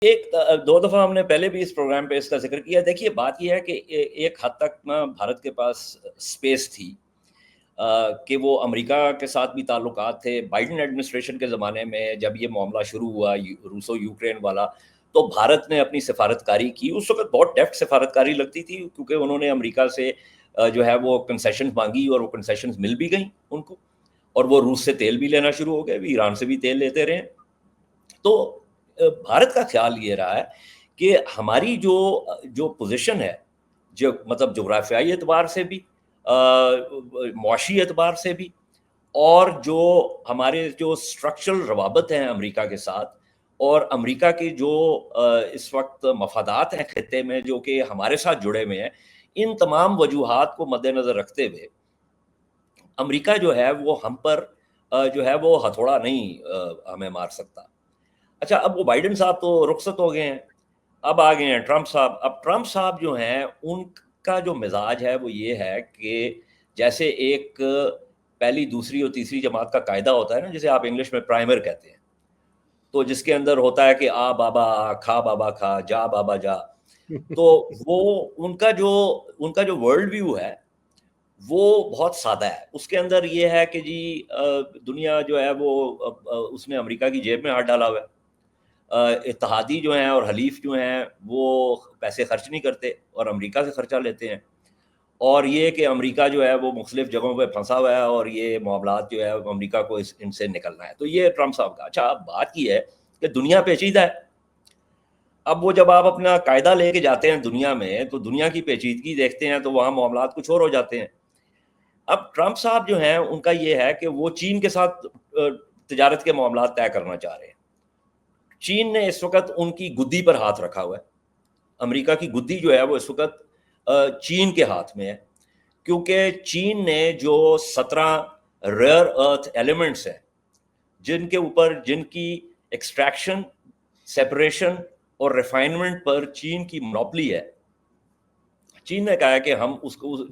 ایک دو دفعہ ہم نے پہلے بھی اس پروگرام پہ اس کا ذکر کیا. دیکھیے بات یہ ہے کہ ایک حد تک نا بھارت کے پاس اسپیس تھی کہ وہ امریکہ کے ساتھ بھی تعلقات تھے. بائیڈن ایڈمنسٹریشن کے زمانے میں جب یہ معاملہ شروع ہوا روسو یوکرین والا، تو بھارت نے اپنی سفارتکاری کی. اس وقت بہت ڈیفٹ سفارتکاری لگتی تھی کیونکہ انہوں نے امریکہ سے جو ہے وہ کنسیشنز مانگی اور وہ کنسیشنز مل بھی گئیں ان کو، اور وہ روس سے تیل بھی لینا شروع ہو گئے، بھی ایران سے بھی تیل لیتے رہے. تو بھارت کا خیال یہ رہا ہے کہ ہماری جو پوزیشن ہے، جو مطلب جغرافیائی اعتبار سے بھی، معاشی اعتبار سے بھی، اور جو ہمارے جو اسٹرکچرل روابط ہیں امریکہ کے ساتھ، اور امریکہ کے جو اس وقت مفادات ہیں خطے میں جو کہ ہمارے ساتھ جڑے ہوئے ہیں، ان تمام وجوہات کو مد نظر رکھتے ہوئے امریکہ جو ہے وہ ہم پر جو ہے وہ ہتھوڑا نہیں ہمیں مار سکتا. اچھا، اب وہ بائیڈن صاحب تو رخصت ہو گئے ہیں، اب آ گئے ہیں ٹرمپ صاحب. اب ٹرمپ صاحب جو ہیں ان کا جو مزاج ہے وہ یہ ہے کہ جیسے ایک پہلی دوسری اور تیسری جماعت کا قاعدہ ہوتا ہے نا، جسے آپ انگلش میں پرائمر کہتے ہیں، تو جس کے اندر ہوتا ہے کہ آ بابا آ، کھا بابا کھا، جا بابا جا. تو وہ ان کا جو ورلڈ ویو ہے وہ بہت سادہ ہے. اس کے اندر یہ ہے کہ جی دنیا جو ہے وہ اس نے امریکہ کی جیب میں ہاتھ ڈالا ہوا ہے. اتحادی جو ہیں اور حلیف جو ہیں وہ پیسے خرچ نہیں کرتے اور امریکہ سے خرچہ لیتے ہیں، اور یہ کہ امریکہ جو ہے وہ مختلف جگہوں پہ پھنسا ہوا ہے اور یہ معاملات جو ہے امریکہ کو ان سے نکلنا ہے. تو یہ ٹرمپ صاحب کا. اچھا، اب بات کی ہے کہ دنیا پیچیدہ ہے. اب وہ جب آپ اپنا قاعدہ لے کے جاتے ہیں دنیا میں تو دنیا کی پیچیدگی دیکھتے ہیں تو وہاں معاملات کچھ اور ہو جاتے ہیں. اب ٹرمپ صاحب جو ہیں ان کا یہ ہے کہ وہ چین کے ساتھ تجارت کے معاملات طے کرنا چاہ رہے ہیں. چین نے اس وقت ان کی گدی پر ہاتھ رکھا ہوا ہے. امریکہ کی گدی جو ہے وہ اس وقت چین کے ہاتھ میں ہے، کیونکہ چین نے جو 17 ریئر ارتھ ایلیمنٹس ہیں جن کی ایکسٹریکشن، سیپریشن اور ریفائنمنٹ پر چین کی مونوپلی ہے. چین نے کہا ہے کہ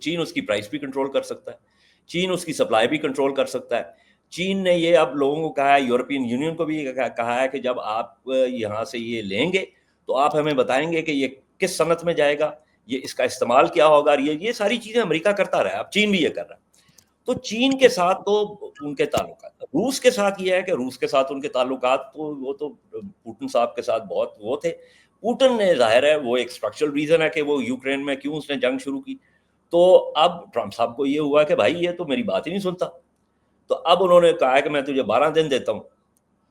چین اس کی پرائس بھی کنٹرول کر سکتا ہے، چین اس کی سپلائی بھی کنٹرول کر سکتا ہے. چین نے یہ اب لوگوں کو کہا ہے، یورپین یونین کو بھی کہا ہے کہ جب آپ یہاں سے یہ لیں گے تو آپ ہمیں بتائیں گے کہ یہ کس صنعت میں جائے گا، یہ اس کا استعمال کیا ہوگا. یہ ساری چیزیں امریکہ کرتا رہا ہے، اب چین بھی یہ کر رہا ہے. تو چین کے ساتھ تو ان کے تعلقات، روس کے ساتھ یہ ہے کہ روس کے ساتھ ان کے تعلقات تو وہ تو پوٹن صاحب کے ساتھ بہت وہ تھے. پوٹن نے ظاہر ہے وہ ایک اسٹرکچرل ریزن ہے کہ وہ یوکرین میں کیوں اس نے جنگ شروع کی. تو اب ٹرمپ صاحب کو یہ ہوا کہ بھائی یہ تو میری بات ہی نہیں سنتا. تو اب انہوں نے کہا کہ میں تجھے 12 دن دیتا ہوں،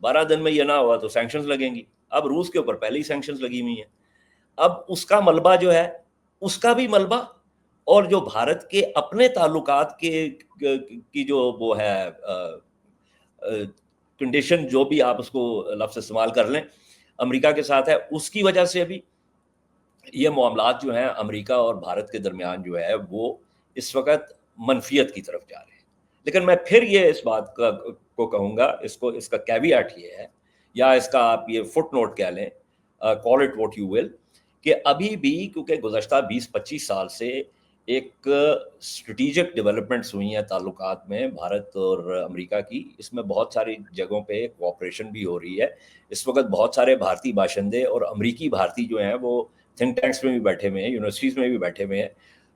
12 دن میں یہ نہ ہوا تو سینکشنز لگیں گی. اب روس کے اوپر پہلے ہی سینکشنز لگی ہوئی ہیں. اب اس کا ملبہ جو ہے، اس کا بھی ملبہ، اور جو بھارت کے اپنے تعلقات کی جو وہ ہے کنڈیشن، جو بھی آپ اس کو لفظ استعمال کر لیں، امریکہ کے ساتھ ہے، اس کی وجہ سے بھی یہ معاملات جو ہیں امریکہ اور بھارت کے درمیان جو ہے وہ اس وقت منفیت کی طرف جا رہے ہیں. لیکن میں پھر یہ اس بات کو کہوں گا، اس کا کیویٹ یہ ہے، یا اس کا آپ یہ فٹ نوٹ کہہ لیں، call it what you will, کہ ابھی بھی کیونکہ گزشتہ 20-25 سال سے ایک اسٹریٹجک ڈیولپمنٹس ہوئی ہیں تعلقات میں بھارت اور امریکہ کی. اس میں بہت ساری جگہوں پہ کوآپریشن بھی ہو رہی ہے. اس وقت بہت سارے بھارتی باشندے اور امریکی بھارتی جو ہیں وہ تھنک ٹینکس میں بھی بیٹھے ہوئے ہیں، یونیورسٹیز میں بھی بیٹھے ہوئے ہیں.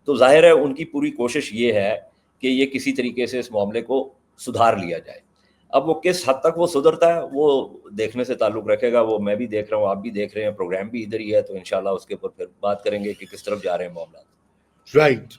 تو ظاہر ہے ان کی پوری کوشش یہ ہے کہ یہ کسی طریقے سے اس معاملے کو سدھار لیا جائے. اب وہ کس حد تک وہ سدھرتا ہے وہ دیکھنے سے تعلق رکھے گا. وہ میں بھی دیکھ رہا ہوں، آپ بھی دیکھ رہے ہیں، پروگرام بھی ادھر ہی ہے، تو انشاءاللہ اس کے اوپر پھر بات کریں گے کہ کس طرف جا رہے ہیں معاملات. رائٹ.